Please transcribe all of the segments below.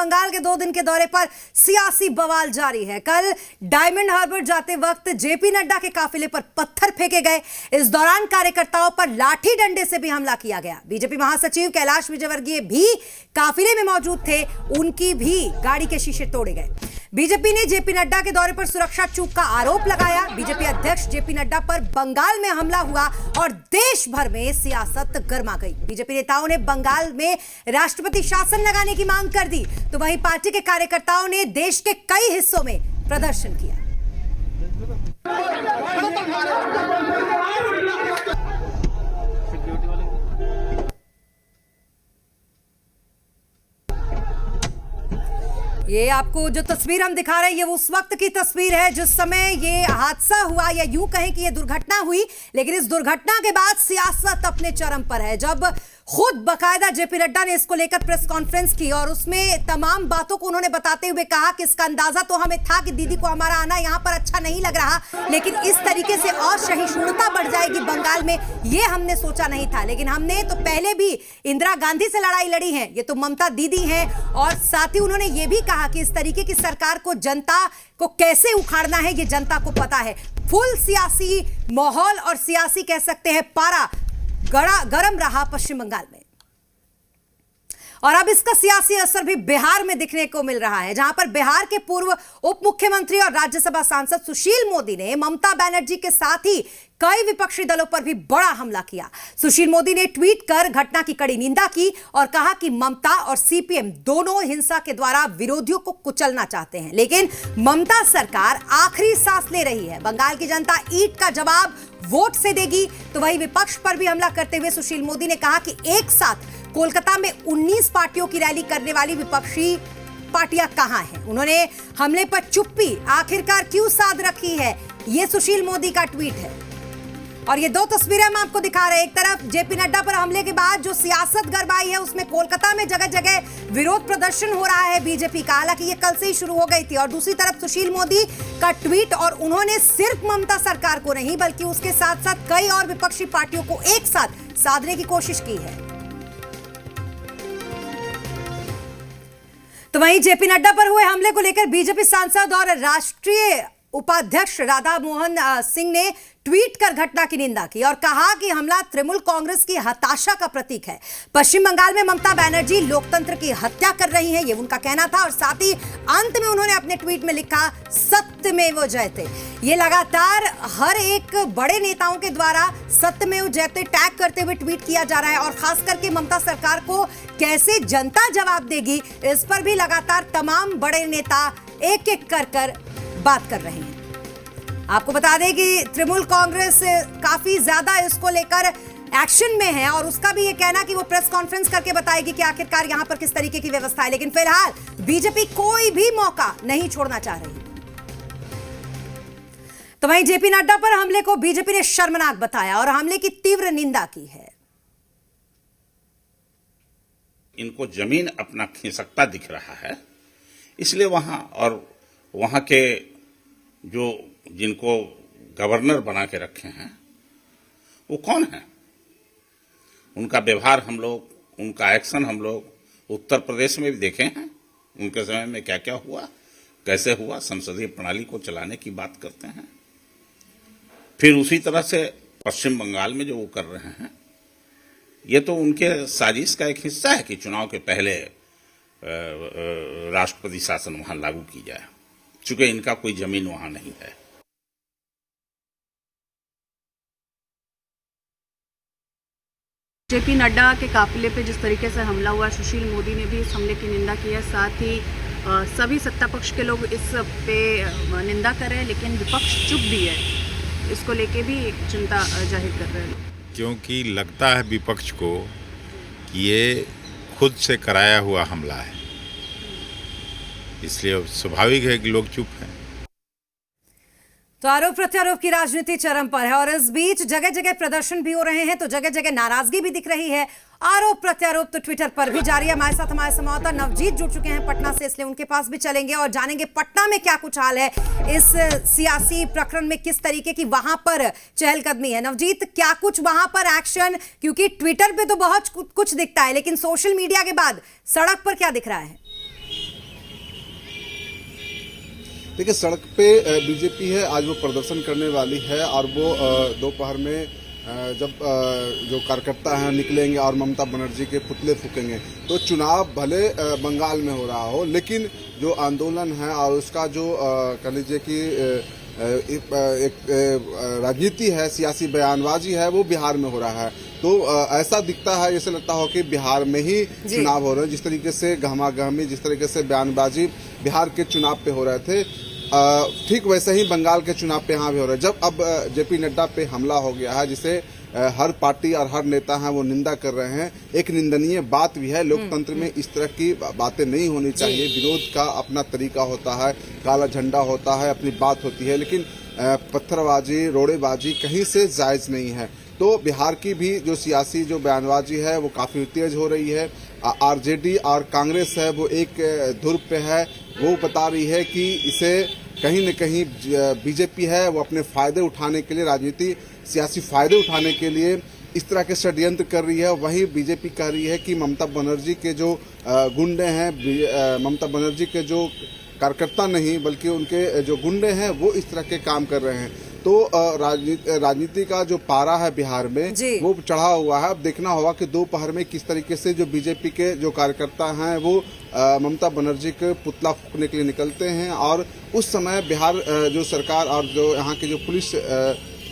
बंगाल के 2 दिन के दौरे पर सियासी बवाल जारी है। कल डायमंड हार्बर जाते वक्त जेपी नड्डा के काफिले पर पत्थर फेंके गए। इस दौरान कार्यकर्ताओं पर लाठी डंडे से भी हमला किया गया। बीजेपी महासचिव कैलाश विजयवर्गीय भी काफिले में मौजूद थे, उनकी भी गाड़ी के शीशे तोड़े गए। बीजेपी ने जेपी नड्डा के दौरे पर सुरक्षा चूक का आरोप लगाया। बीजेपी अध्यक्ष जेपी नड्डा पर बंगाल में हमला हुआ और देश भर में सियासत गर्मा गई। बीजेपी नेताओं ने बंगाल में राष्ट्रपति शासन लगाने की मांग कर दी, तो वहीं पार्टी के कार्यकर्ताओं ने देश के कई हिस्सों में प्रदर्शन किया। ये आपको जो तस्वीर हम दिखा रहे हैं, ये उस वक्त की तस्वीर है जिस समय ये हादसा हुआ, या यूं कहें कि ये दुर्घटना हुई। लेकिन इस दुर्घटना के बाद सियासत अपने चरम पर है। जब खुद बकायदा जेपी नड्डा ने इसको लेकर प्रेस कॉन्फ्रेंस की और उसमें तमाम बातों को उन्होंने बताते हुए कहा कि इसका अंदाजा तो हमें था कि दीदी को हमारा आना यहाँ पर अच्छा नहीं लग रहा, लेकिन इस तरीके से और सहिष्णुता बढ़ जाएगी बंगाल में, ये हमने सोचा नहीं था। लेकिन हमने तो पहले भी इंदिरा गांधी से लड़ाई लड़ी है, ये तो ममता दीदी हैं। और साथ ही उन्होंने ये भी कहा कि इस तरीके की सरकार को जनता को कैसे उखाड़ना है ये जनता को पता है। फुल सियासी माहौल और सियासी कह सकते हैं पारा गरम रहा पश्चिम बंगाल में। और अब इसका सियासी असर भी बिहार में दिखने को मिल रहा है, जहां पर बिहार के पूर्व उप मुख्यमंत्री और राज्यसभा सांसद सुशील मोदी ने ममता बनर्जी के साथ ही कई विपक्षी दलों पर भी बड़ा हमला किया। सुशील मोदी ने ट्वीट कर घटना की कड़ी निंदा की और कहा कि ममता और सीपीएम दोनों हिंसा के द्वारा विरोधियों को कुचलना चाहते हैं, लेकिन ममता सरकार आखिरी सांस ले रही है। बंगाल की जनता ईंट का जवाब वोट से देगी। तो वही विपक्ष पर भी हमला करते हुए सुशील मोदी ने कहा कि एक साथ कोलकाता में 19 पार्टियों की रैली करने वाली विपक्षी पार्टियां कहां हैं। उन्होंने हमले पर चुप्पी आखिरकार क्यों साध रखी है, यह सुशील मोदी का ट्वीट है। और ये 2 तस्वीरें हम आपको दिखा रहे हैं। एक तरफ जेपी नड्डा पर हमले के बाद जो सियासत गरमाई है, उसमें कोलकाता में जगह जगह विरोध प्रदर्शन हो रहा है बीजेपी का, हालांकि ये कल से ही शुरू हो गई थी। और दूसरी तरफ सुशील मोदी का ट्वीट, और उन्होंने सिर्फ ममता सरकार को नहीं बल्कि उसके साथ साथ कई और विपक्षी पार्टियों को एक साथ साधने की कोशिश की है। तो वहीं जेपी नड्डा पर हुए हमले को लेकर बीजेपी सांसद और राष्ट्रीय उपाध्यक्ष राधा मोहन सिंह ने ट्वीट कर घटना की निंदा की और कहा कि हमला तृणमूल कांग्रेस की हताशा का प्रतीक है। पश्चिम बंगाल में ममता बनर्जी लोकतंत्र की हत्या कर रही हैं, ये उनका कहना था। और साथ ही अंत में उन्होंने अपने ट्वीट में लिखा, सत्यमेव जयते। ये लगातार हर एक बड़े नेताओं के द्वारा सत्यमेव जयते टैग करते हुए ट्वीट किया जा रहा है। और खास करके ममता सरकार को कैसे जनता जवाब देगी, इस पर भी लगातार तमाम बड़े नेता एक एक कर बात कर रहे हैं। आपको बता दें कि तृणमूल कांग्रेस काफी ज्यादा इसको लेकर एक्शन में है और उसका भी ये कहना कि वो प्रेस कॉन्फ्रेंस करके बताएगी कि आखिरकार यहां पर किस तरीके की व्यवस्था है। लेकिन फिलहाल बीजेपी कोई भी मौका नहीं छोड़ना चाह रही। तो वहीं जेपी नड्डा पर हमले को बीजेपी ने शर्मनाक बताया और हमले की तीव्र निंदा की है। इनको जमीन अपना खिसकता दिख रहा है, इसलिए वहां के जो जिनको गवर्नर बना के रखे हैं वो कौन है, उनका व्यवहार हम लोग, उनका एक्शन हम लोग उत्तर प्रदेश में भी देखे हैं। उनके समय में क्या क्या हुआ, कैसे हुआ, संसदीय प्रणाली को चलाने की बात करते हैं। फिर उसी तरह से पश्चिम बंगाल में जो वो कर रहे हैं, ये तो उनके साजिश का एक हिस्सा है कि चुनाव के पहले राष्ट्रपति शासन वहां लागू की जाए, चूंकि इनका कोई जमीन वहां नहीं है। जेपी नड्डा के काफिले पे जिस तरीके से हमला हुआ, सुशील मोदी ने भी इस हमले की निंदा की है। साथ ही सभी सत्ता पक्ष के लोग इस पे निंदा कर रहे हैं, लेकिन विपक्ष चुप भी है। इसको लेके भी चिंता जाहिर कर रहे हैं, क्योंकि लगता है विपक्ष को कि ये खुद से कराया हुआ हमला है, इसलिए स्वाभाविक है कि लोग चुप हैं। तो आरोप प्रत्यारोप की राजनीति चरम पर है और इस बीच जगह जगह प्रदर्शन भी हो रहे हैं, तो जगह जगह नाराजगी भी दिख रही है। आरोप प्रत्यारोप तो ट्विटर पर भी जारी है। हमारे साथ हमारे संवाददाता नवजीत जुड़ चुके हैं पटना से, इसलिए उनके पास भी चलेंगे और जानेंगे पटना में क्या कुछ हाल है, इस सियासी प्रकरण में किस तरीके की वहां पर चहलकदमी है। नवजीत, क्या कुछ वहां पर एक्शन, क्योंकि ट्विटर पे तो बहुत कुछ दिखता है, लेकिन सोशल मीडिया के बाद सड़क पर क्या दिख रहा है? देखिए, सड़क पे बीजेपी है, आज वो प्रदर्शन करने वाली है और वो दोपहर में जब जो कार्यकर्ता हैं निकलेंगे और ममता बनर्जी के पुतले फूकेंगे, तो चुनाव भले बंगाल में हो रहा हो, लेकिन जो आंदोलन है और उसका जो कह लीजिए कि एक राजनीति है, सियासी बयानबाजी है, वो बिहार में हो रहा है। तो ऐसा दिखता है, जैसे लगता हो कि बिहार में ही चुनाव हो रहे हैं। जिस तरीके से गहमागहमी, जिस तरीके से बयानबाजी बिहार के चुनाव पे हो रहे थे, ठीक वैसे ही बंगाल के चुनाव पे यहाँ भी हो रहा है। जब अब जेपी नड्डा पे हमला हो गया है, जिसे हर पार्टी और हर नेता हैं वो निंदा कर रहे हैं, एक निंदनीय बात भी है। लोकतंत्र में इस तरह की बातें नहीं होनी चाहिए। विरोध का अपना तरीका होता है, काला झंडा होता है, अपनी बात होती है, लेकिन पत्थरबाजी, रोड़ेबाजी कहीं से जायज नहीं है। तो बिहार की भी जो सियासी जो बयानबाजी है वो काफी तेज हो रही है। आरजेडी और कांग्रेस है वो एक धुर पे है। वो बता रही है कि इसे कहीं न कहीं बीजेपी है वो अपने फायदे उठाने के लिए, राजनीति सियासी फायदे उठाने के लिए इस तरह के षड्यंत्र कर रही है। वहीं बीजेपी कह रही है कि ममता बनर्जी के जो गुंडे हैं, ममता बनर्जी के जो कार्यकर्ता नहीं बल्कि उनके जो गुंडे हैं वो इस तरह के काम कर रहे हैं। तो राजनीति का जो पारा है बिहार में वो चढ़ा हुआ है। अब देखना होगा कि दोपहर में किस तरीके से जो बीजेपी के जो कार्यकर्ता हैं वो ममता बनर्जी के पुतला फूकने के लिए निकलते हैं, और उस समय बिहार जो सरकार और जो यहाँ की जो पुलिस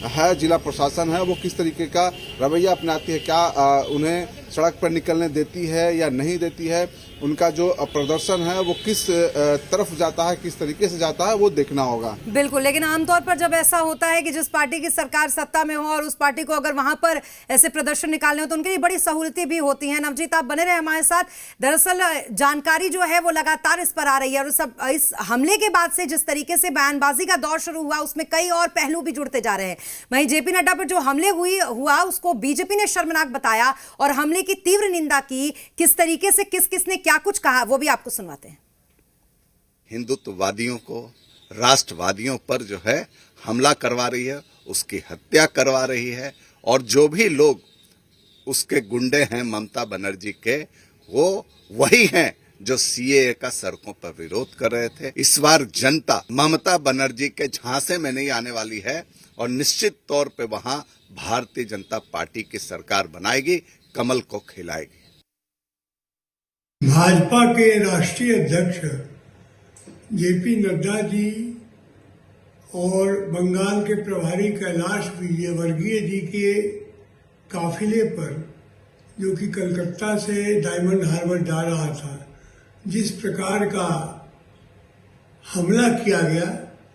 है, जिला प्रशासन है, वो किस तरीके का रवैया अपनाती है, क्या उन्हें सड़क पर निकलने देती है या नहीं देती है, उनका जो प्रदर्शन है वो किस तरफ जाता है, किस तरीके से जाता है, वो देखना होगा। बिल्कुल, लेकिन आमतौर पर जब ऐसा होता है कि जिस पार्टी की सरकार सत्ता में हो और उस पार्टी को अगर वहां पर ऐसे प्रदर्शन निकालने हो तो उनके लिए बड़ी सहूलतें भी होती हैं। नवजीत, आप बने रहे हमारे साथ। दरअसल जानकारी जो है वो लगातार इस पर आ रही है, और इस हमले के बाद से जिस तरीके से बयानबाजी का दौर शुरू हुआ उसमें कई और पहलू भी जुड़ते जा रहे हैं। वहीं जेपी नड्डा पर जो हमले हुआ उसको बीजेपी ने शर्मनाक बताया और हमले की तीव्र निंदा की। किस तरीके से किसने क्या कुछ कहा वो भी आपको सुनवाते हैं। हिंदुत्ववादियों को, राष्ट्रवादियों पर जो है हमला करवा रही है, उसकी हत्या करवा रही है, और जो भी लोग उसके गुंडे हैं ममता बनर्जी के, वो वही हैं जो सीएए का सड़कों पर विरोध कर रहे थे। इस बार जनता ममता बनर्जी के झांसे में नहीं आने वाली है और निश्चित तौर पे वहां भारतीय जनता पार्टी की सरकार बनाएगी, कमल को खिलाएगी। भाजपा के राष्ट्रीय अध्यक्ष जेपी नड्डा जी और बंगाल के प्रभारी कैलाश विजयवर्गीय जी के काफिले पर, जो कि कलकत्ता से डायमंड हार्बर जा रहा था, जिस प्रकार का हमला किया गया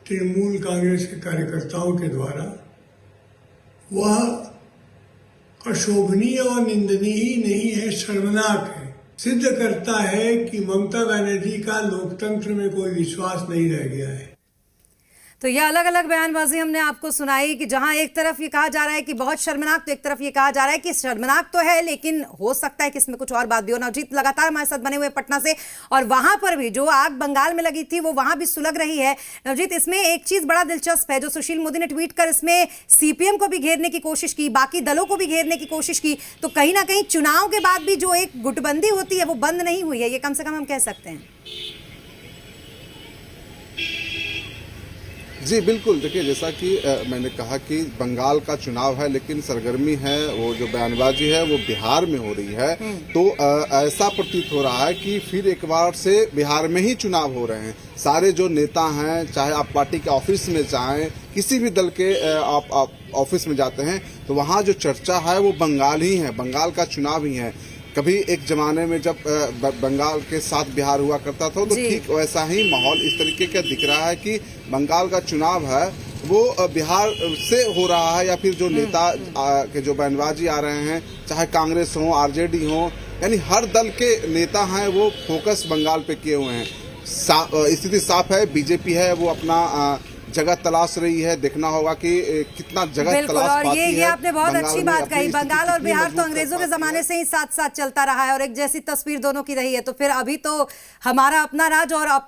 तृणमूल कांग्रेस के कार्यकर्ताओं के द्वारा, वह अशोभनीय और निंदनीय ही नहीं है, शर्मनाक है। सिद्ध करता है कि ममता बनर्जी का लोकतंत्र में कोई विश्वास नहीं रह गया है। तो ये अलग अलग बयानबाजी हमने आपको सुनाई कि जहां एक तरफ ये कहा जा रहा है कि बहुत शर्मनाक, तो एक तरफ ये कहा जा रहा है कि शर्मनाक तो है लेकिन हो सकता है कि इसमें कुछ और बात भी हो। नवजीत लगातार हमारे साथ बने हुए पटना से, और वहां पर भी जो आग बंगाल में लगी थी वो वहां भी सुलग रही है। नवजीत, इसमें एक चीज बड़ा दिलचस्प है जो सुशील मोदी ने ट्वीट कर इसमें सीपीएम को भी घेरने की कोशिश की, बाकी दलों को भी घेरने की कोशिश की। तो कहीं ना कहीं चुनाव के बाद भी जो एक गुटबंदी होती है वो बंद नहीं हुई है, ये कम से कम हम कह सकते हैं। जी बिल्कुल, देखिए जैसा कि मैंने कहा कि बंगाल का चुनाव है लेकिन सरगर्मी है, वो जो बयानबाजी है वो बिहार में हो रही है। तो ऐसा प्रतीत हो रहा है कि फिर एक बार से बिहार में ही चुनाव हो रहे हैं। सारे जो नेता हैं, चाहे आप पार्टी के ऑफिस में जाएं, किसी भी दल के आप ऑफिस में जाते हैं, तो वहाँ जो चर्चा है वो बंगाल ही है, बंगाल का चुनाव ही है। कभी एक जमाने में जब बंगाल के साथ बिहार हुआ करता था तो ठीक वैसा ही माहौल इस तरीके का दिख रहा है कि बंगाल का चुनाव है वो बिहार से हो रहा है, या फिर जो नेता के जो बयानबाजी आ रहे हैं, चाहे कांग्रेस हो, आरजेडी हो, यानी हर दल के नेता हैं वो फोकस बंगाल पे किए हुए हैं। स्थिति साफ है, बीजेपी है वो अपना जगह तलाश रही है। देखना होगा कि कितना जगह तलाश पाती है। ये आपने बहुत अच्छी बात कही। बंगाल और बिहार तो अंग्रेजों के जमाने से ही साथ साथ चलता रहा है और एक जैसी तस्वीर दोनों की रही है। तो फिर अभी तो हमारा अपना राज और अपनी